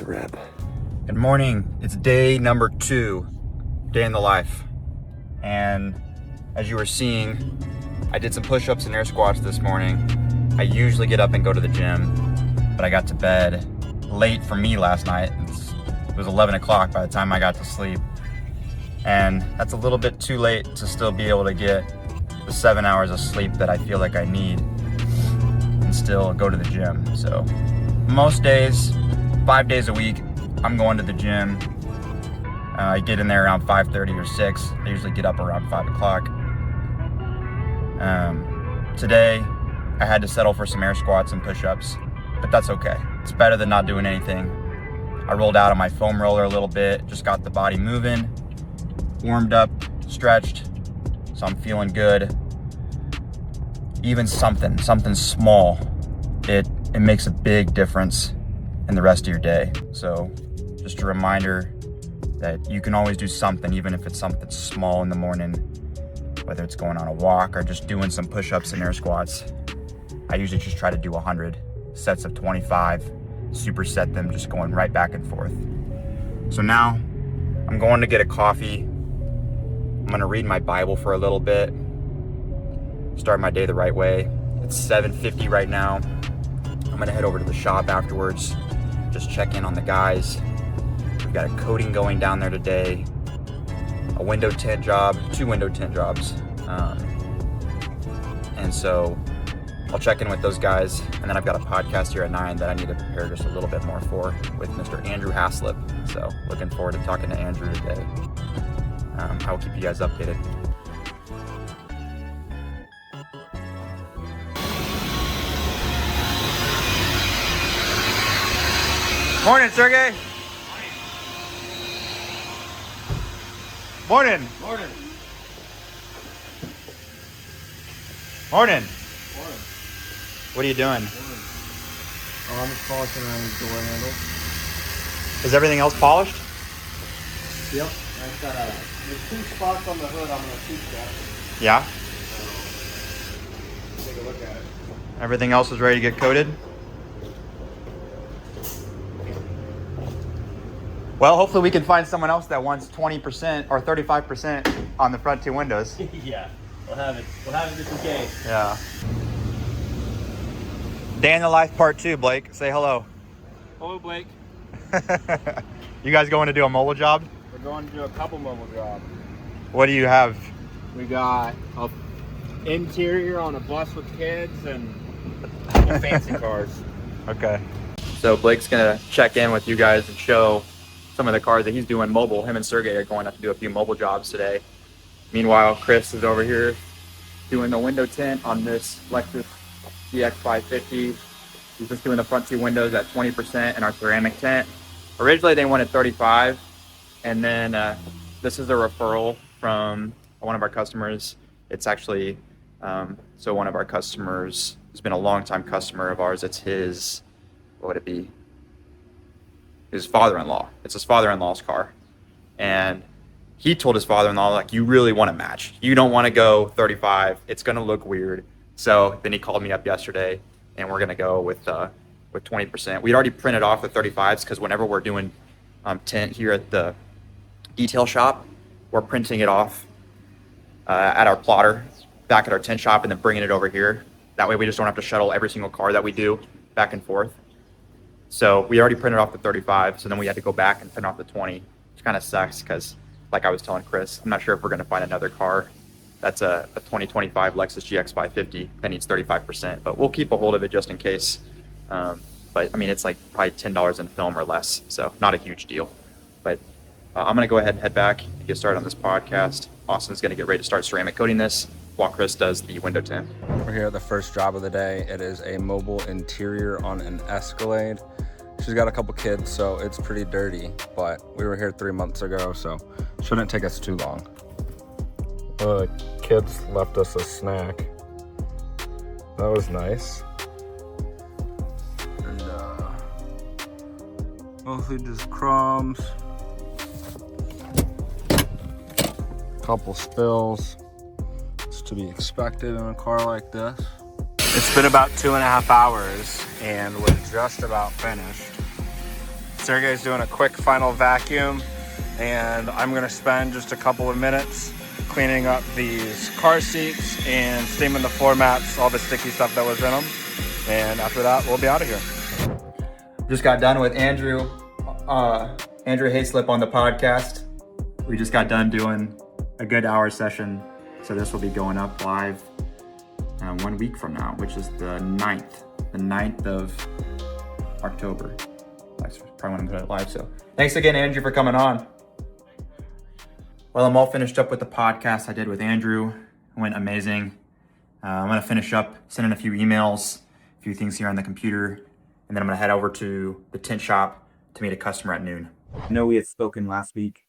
a wrap. Good morning. It's day number 2, day in the life. And as you were seeing, I did some push-ups and air squats this morning. I usually get up and go to the gym, but I got to bed late for me last night. It was 11 o'clock by the time I got to sleep. And that's a little bit too late to still be able to get the 7 hours of sleep that I feel like I need and still go to the gym. So most days, 5 days a week, I'm going to the gym. I get in there around 5:30 or 6. I usually get up around 5 o'clock. Today, I had to settle for some air squats and push-ups, but that's okay. It's better than not doing anything. I rolled out on my foam roller a little bit, just got the body moving, warmed up, stretched, so I'm feeling good. Even something small, it makes a big difference in the rest of your day. So just a reminder that you can always do something, even if it's something small in the morning, whether it's going on a walk or just doing some push-ups and air squats. I usually just try to do 100 sets of 25, superset them, just going right back and forth. So now I'm going to get a coffee. I'm gonna read my Bible for a little bit, start my day the right way. It's 7:50 right now. I'm gonna head over to the shop afterwards, just check in on the guys. We've got a coating going down there today, a window tint job, 2 window tint jobs. And so I'll check in with those guys, and then I've got a podcast here at 9 that I need to prepare just a little bit more for with Mr. Andrew Haslip. So looking forward to talking to Andrew today. I will keep you guys updated. Morning, Sergey. Morning. Morning. Morning. Morning. What are you doing? I'm just polishing around the door handle. Is everything else polished? Yep. I've got there's 2 spots on the hood I'm going to shoot that. Yeah. Take a look at it. Everything else is ready to get coated? Well, hopefully we can find someone else that wants 20% or 35% on the front 2 windows. Yeah. We'll have it just in case. Yeah. Day in the life part 2, Blake. Say hello. Hello, Blake. You guys going to do a mobile job? We're going to do a couple mobile jobs. What do you have? We got a interior on a bus with kids and a couple fancy cars. Okay. So Blake's gonna check in with you guys and show some of the cars that he's doing mobile. Him and Sergey are going up to do a few mobile jobs today. Meanwhile, Chris is over here doing the window tint on this Lexus GX550. He's just doing the front 2 windows at 20% and our ceramic tint. Originally they wanted 35, and then this is a referral from one of our customers. It's actually, so one of our customers has been a longtime customer of ours. It's his, what would it be? His father-in-law. It's his father-in-law's car. And he told his father-in-law, like, you really want to match. You don't want to go 35. It's going to look weird. So then he called me up yesterday, and we're going to go with 20%. We'd already printed off the 35s because whenever we're doing tint here at the detail shop, we're printing it off at our plotter back at our tint shop and then bringing it over here. That way we just don't have to shuttle every single car that we do back and forth. So we already printed off the 35, so then we had to go back and print off the 20, which kind of sucks because, like I was telling Chris, I'm not sure if we're going to find another car that's a 2025 Lexus GX550 that needs 35%, but we'll keep a hold of it just in case. But I mean, it's like probably $10 in film or less, so not a huge deal. But I'm going to go ahead and head back and get started on this podcast. Austin's going to get ready to start ceramic coating this while Chris does the window tint. We're here at the first job of the day. It is a mobile interior on an Escalade. She's got a couple kids, so it's pretty dirty, but we were here 3 months ago, so shouldn't take us too long. The kids left us a snack. That was nice. And mostly just crumbs. Couple spills. It's to be expected in a car like this. It's been about 2.5 hours and we're just about finished. Sergey's doing a quick final vacuum, and I'm gonna spend just a couple of minutes cleaning up these car seats and steaming the floor mats, all the sticky stuff that was in them. And after that, we'll be out of here. Just got done with Andrew Hayslip on the podcast. We just got done doing a good hour session. So this will be going up live 1 week from now, which is the 9th of October. That's probably when I'm putting it live. So thanks again, Andrew, for coming on. Well, I'm all finished up with the podcast I did with Andrew. It went amazing. I'm gonna finish up sending a few emails, a few things here on the computer, and then I'm gonna head over to the tint shop to meet a customer at noon. I know we had spoken last week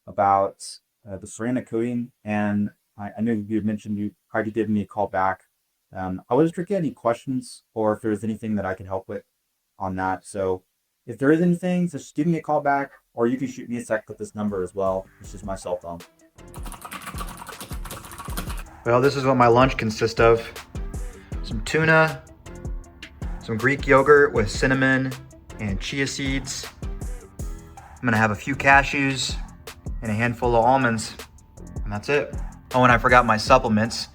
about the ceramic coating, and I know you had mentioned you tried to give me a call back. I wasn't sure if you had any questions or if there was anything that I could help with on that. So if there is anything, just give me a call back, or you can shoot me a text with this number as well. This is my cell phone. Well, this is what my lunch consists of. Some tuna, some Greek yogurt with cinnamon and chia seeds. I'm gonna have a few cashews and a handful of almonds, and that's it. Oh, and I forgot my supplements.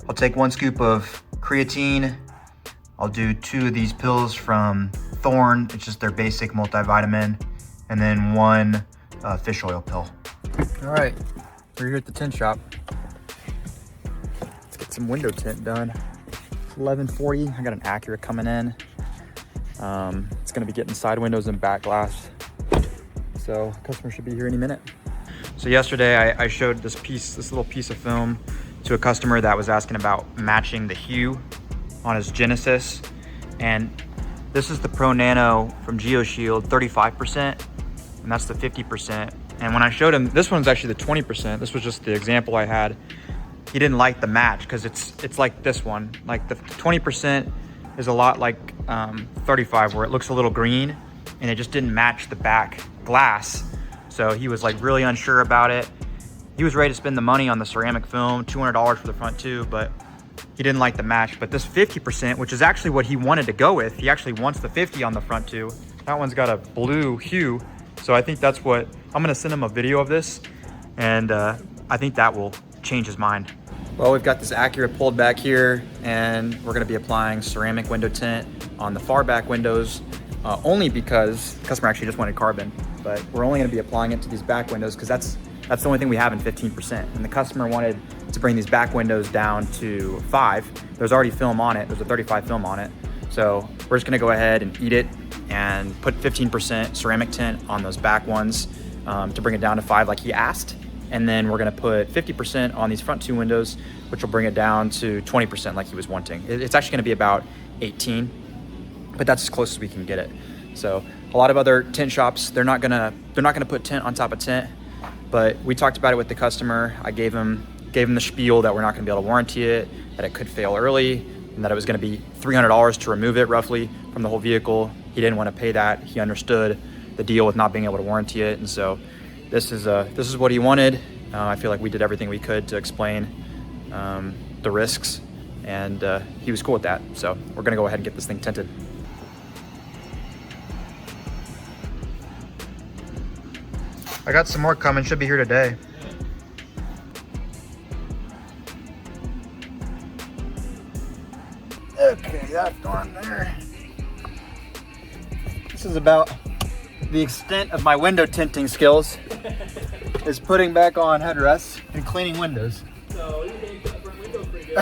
I'll take 1 scoop of creatine. I'll do 2 of these pills from Thorne. It's just their basic multivitamin. And then 1 fish oil pill. All right, we're here at the tint shop. Let's get some window tint done. It's 11:40, I got an Acura coming in. It's gonna be getting side windows and back glass. So customer should be here any minute. So yesterday I showed this little piece of film to a customer that was asking about matching the hue on his Genesis. And this is the Pro Nano from GeoShield, 35%, and that's the 50%. And when I showed him, this one's actually the 20%. This was just the example I had. He didn't like the match because it's like this one. Like the 20% is a lot like 35, where it looks a little green and it just didn't match the back glass. So he was like really unsure about it. He was ready to spend the money on the ceramic film, $200 for the front tube, but he didn't like the match. But this 50%, which is actually what he wanted to go with, he actually wants the 50 on the front too. That one's got a blue hue. So I think that's what, I'm gonna send him a video of this, and I think that will change his mind. Well, we've got this Acura pulled back here, and we're gonna be applying ceramic window tint on the far back windows, only because the customer actually just wanted carbon, but we're only gonna be applying it to these back windows because that's the only thing we have in 15%. And the customer wanted to bring these back windows down to 5. There's already film on it. There's a 35 film on it. So we're just gonna go ahead and eat it and put 15% ceramic tint on those back ones to bring it down to 5 like he asked. And then we're gonna put 50% on these front 2 windows, which will bring it down to 20% like he was wanting. It's actually gonna be about 18, but that's as close as we can get it. So a lot of other tint shops, they're not gonna put tint on top of tint, but we talked about it with the customer. I gave him the spiel that we're not gonna be able to warranty it, that it could fail early, and that it was gonna be $300 to remove it roughly from the whole vehicle. He didn't wanna pay that. He understood the deal with not being able to warranty it, and so this is what he wanted. I feel like we did everything we could to explain the risks, and he was cool with that. So we're gonna go ahead and get this thing tinted. I got some more coming, should be here today. Okay, that's gone there. This is about the extent of my window tinting skills, is putting back on headrests and cleaning windows. So you can cut for window pretty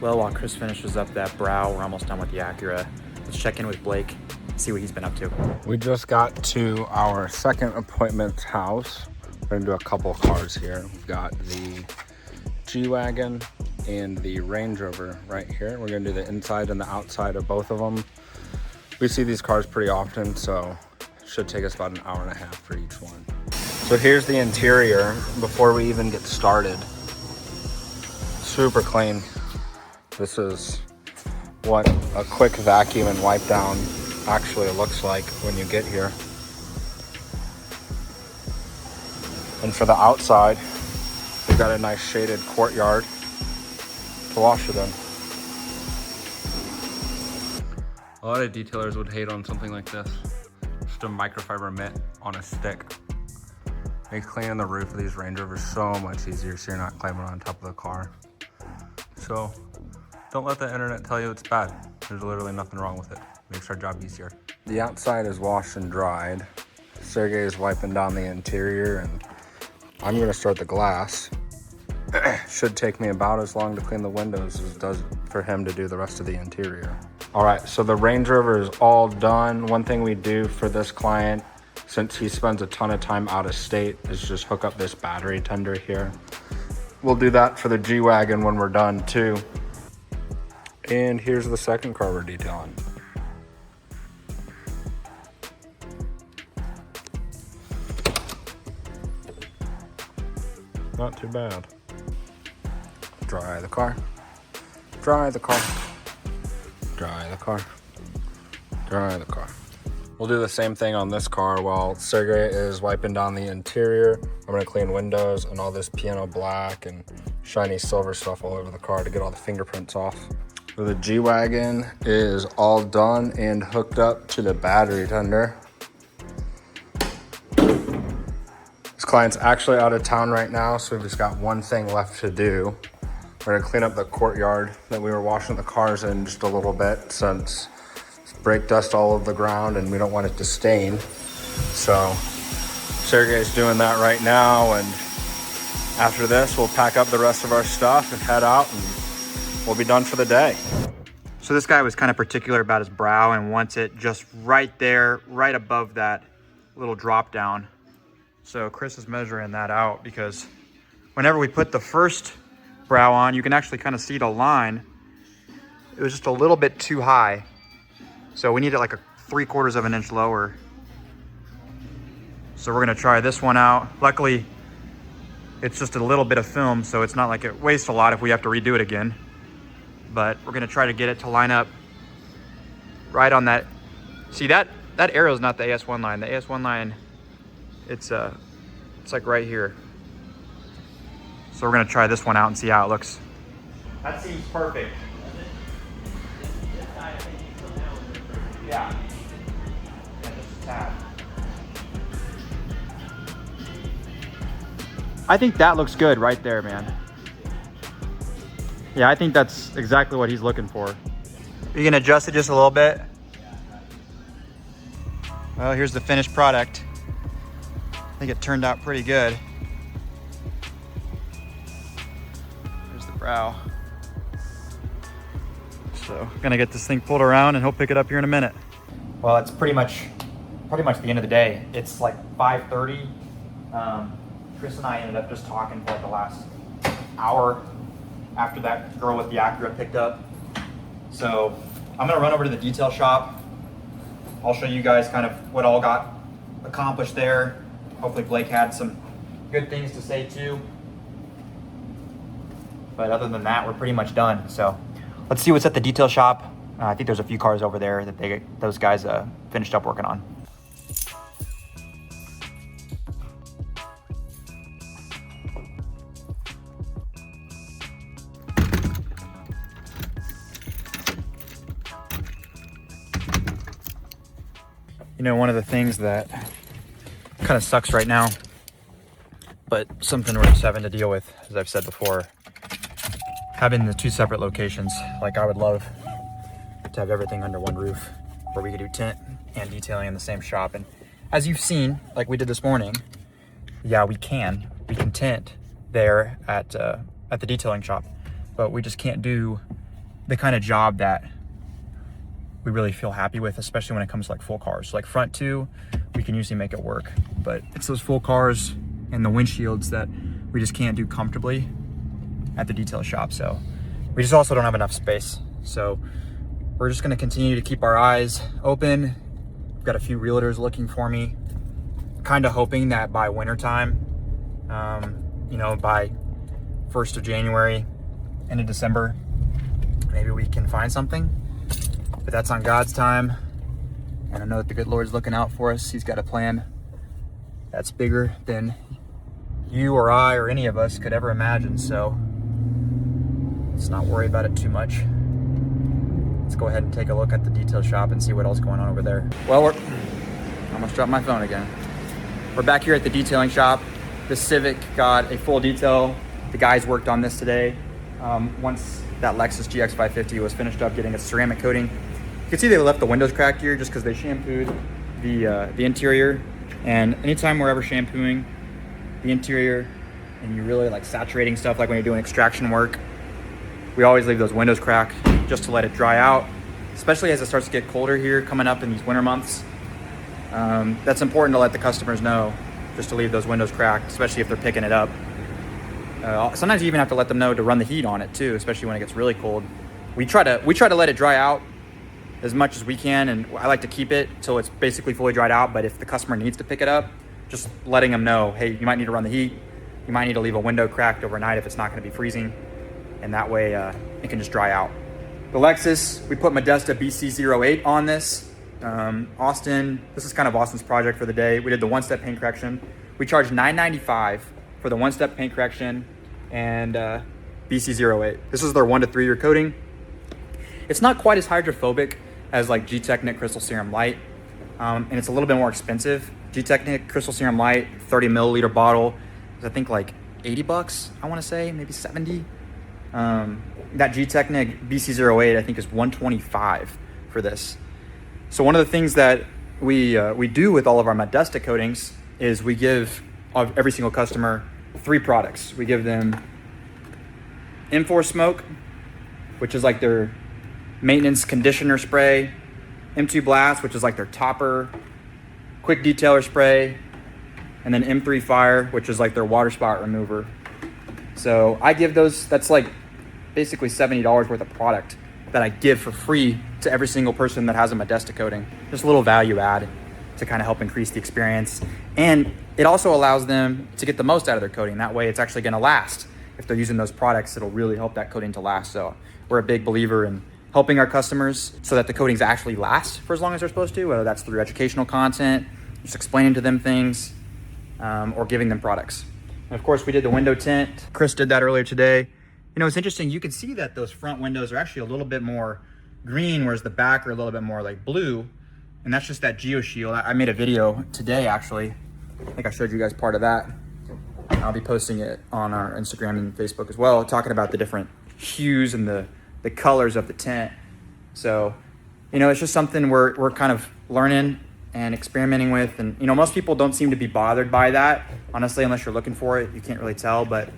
Well, while Chris finishes up that brow, we're almost done with the Acura. Let's check in with Blake, see what he's been up to. We just got to our second appointment house. We're gonna do a couple cars here. We've got the G-Wagon and the Range Rover right here. We're gonna do the inside and the outside of both of them. We see these cars pretty often, so it should take us about an hour and a half for each one. So here's the interior before we even get started. Super clean. This is what a quick vacuum and wipe down actually looks like when you get here. And for the outside, we've got a nice shaded courtyard to wash it in. A lot of detailers would hate on something like this. Just a microfiber mitt on a stick. Makes cleaning the roof of these Range Rovers so much easier so you're not climbing on top of the car. So don't let the internet tell you it's bad. There's literally nothing wrong with it. Makes our job easier. The outside is washed and dried. Sergey is wiping down the interior and I'm gonna start the glass. Should take me about as long to clean the windows as it does for him to do the rest of the interior. All right, so the Range Rover is all done. One thing we do for this client, since he spends a ton of time out of state, is just hook up this battery tender here. We'll do that for the G-Wagon when we're done too. And here's the second car we're detailing. Not too bad. Dry the car, dry the car, dry the car, dry the car. We'll do the same thing on this car while Sergey is wiping down the interior. I'm gonna clean windows and all this piano black and shiny silver stuff all over the car to get all the fingerprints off. So the G-Wagon is all done and hooked up to the battery tender. This client's actually out of town right now, so we've just got one thing left to do. We're gonna clean up the courtyard that we were washing the cars in just a little bit since it's brake dust all over the ground and we don't want it to stain. So Sergey's doing that right now, and after this we'll pack up the rest of our stuff and head out and we'll be done for the day. So this guy was kind of particular about his brow and wants it just right there, right above that little drop down. So Chris is measuring that out because whenever we put the first brow on, you can actually kind of see the line. It was just a little bit too high. So we need it like a 3/4 of an inch lower. So we're gonna try this one out. Luckily, it's just a little bit of film, so it's not like it wastes a lot if we have to redo it again. But we're gonna try to get it to line up right on that. See, that arrow is not the AS1 line. The AS1 line, it's like right here. So we're gonna try this one out and see how it looks. That seems perfect. Yeah. Just a tad. I think that looks good right there, man. Yeah, I think that's exactly what he's looking for. You can adjust it just a little bit. Well, here's the finished product. I think it turned out pretty good. There's the brow. So, gonna get this thing pulled around and he'll pick it up here in a minute. Well, it's pretty much the end of the day. It's like 5:30. Chris and I ended up just talking for like the last hour after that girl with the Acura picked up. So I'm gonna run over to the detail shop. I'll show you guys kind of what all got accomplished there. Hopefully Blake had some good things to say too. But other than that, we're pretty much done. So let's see what's at the detail shop. I think there's a few cars over there that those guys finished up working on. You know, one of the things that kind of sucks right now, but something we're just having to deal with, as I've said before, having the two separate locations. Like, I would love to have everything under one roof where we could do tint and detailing in the same shop. And as you've seen, like we did this morning, yeah, we can tint there at the detailing shop, but we just can't do the kind of job that we really feel happy with, especially when it comes to like full cars. Like front two, we can usually make it work, but it's those full cars and the windshields that we just can't do comfortably at the detail shop. So we just also don't have enough space. So we're just gonna continue to keep our eyes open. We've got a few realtors looking for me, kind of hoping that by wintertime, you know, by 1st of January, end of December, maybe we can find something. But that's on God's time, and I know that the good Lord's looking out for us. He's got a plan that's bigger than you or I or any of us could ever imagine, so let's not worry about it too much. let's go ahead and take a look at the detail shop and see what else is going on over there. Well, I almost dropped my phone again. We're back here at the detailing shop. The Civic got a full detail. The guys worked on this today. Once that Lexus GX 550 was finished up getting a ceramic coating, you can see they left the windows cracked here just because they shampooed the interior. And anytime we're ever shampooing the interior and you're really like saturating stuff, like when you're doing extraction work, we always leave those windows cracked just to let it dry out, especially as it starts to get colder here coming up in these winter months. That's important to let the customers know, just to leave those windows cracked, especially if they're picking it up. Sometimes you even have to let them know to run the heat on it too, especially when it gets really cold. We try to let it dry out as much as we can, and I like to keep it till it's basically fully dried out. But if the customer needs to pick it up, just letting them know, hey, you might need to run the heat. You might need to leave a window cracked overnight if it's not going to be freezing, and that way it can just dry out. The Lexus, we put Modesta BC08 on this. Austin, this is kind of Austin's project for the day. We did the one-step paint correction. We charged $9.95 for the one-step paint correction and BC08. This is their 1 to 3 year coating. It's not quite as hydrophobic as like G-Technic Crystal Serum Light, and it's a little bit more expensive. G-Technic Crystal Serum Light 30 milliliter bottle is I think like 80 bucks, I want to say, maybe 70. That G-Technic BC08 I think is 125 for this. So one of the things that we do with all of our Modesta coatings is we give every single customer 3 products. We give them M4 Smoke, which is like their maintenance conditioner spray, M2 Blast, which is like their topper, quick detailer spray, and then M3 Fire, which is like their water spot remover. So I give those, that's like basically $70 worth of product that I give for free to every single person that has a Modesta coating. Just a little value add to kind of help increase the experience. And it also allows them to get the most out of their coating. That way it's actually gonna last. If they're using those products, it'll really help that coating to last. So we're a big believer in helping our customers so that the coatings actually last for as long as they're supposed to, whether that's through educational content, just explaining to them things, or giving them products. And of course we did the window tint. Chris did that earlier today. You know, it's interesting, you can see that those front windows are actually a little bit more green, whereas the back are a little bit more like blue. And that's just that GeoShield. I made a video today, actually. I think I showed you guys part of that. I'll be posting it on our Instagram and Facebook as well, talking about the different hues and the colors of the tint. So, you know, it's just something we're kind of learning and experimenting with. And, you know, most people don't seem to be bothered by that, honestly, unless you're looking for it. You can't really tell, but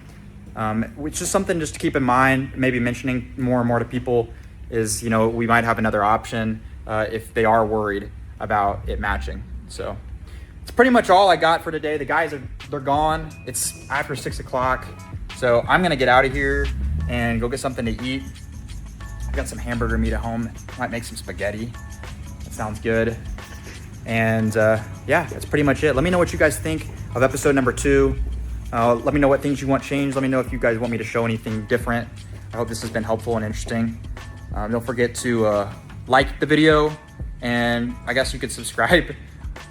it's just something just to keep in mind, maybe mentioning more and more to people is, you know, we might have another option if they are worried about it matching. So it's pretty much all I got for today. The guys they're gone. It's after 6 o'clock. So I'm gonna get out of here and go get something to eat. I got some hamburger meat at home. Might make some spaghetti. That sounds good. And yeah, that's pretty much it. Let me know what you guys think of episode number 2. Let me know what things you want changed. Let me know if you guys want me to show anything different. I hope this has been helpful and interesting. Don't forget to like the video, and I guess you could subscribe.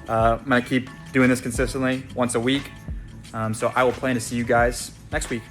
I'm gonna keep doing this consistently once a week. So I will plan to see you guys next week.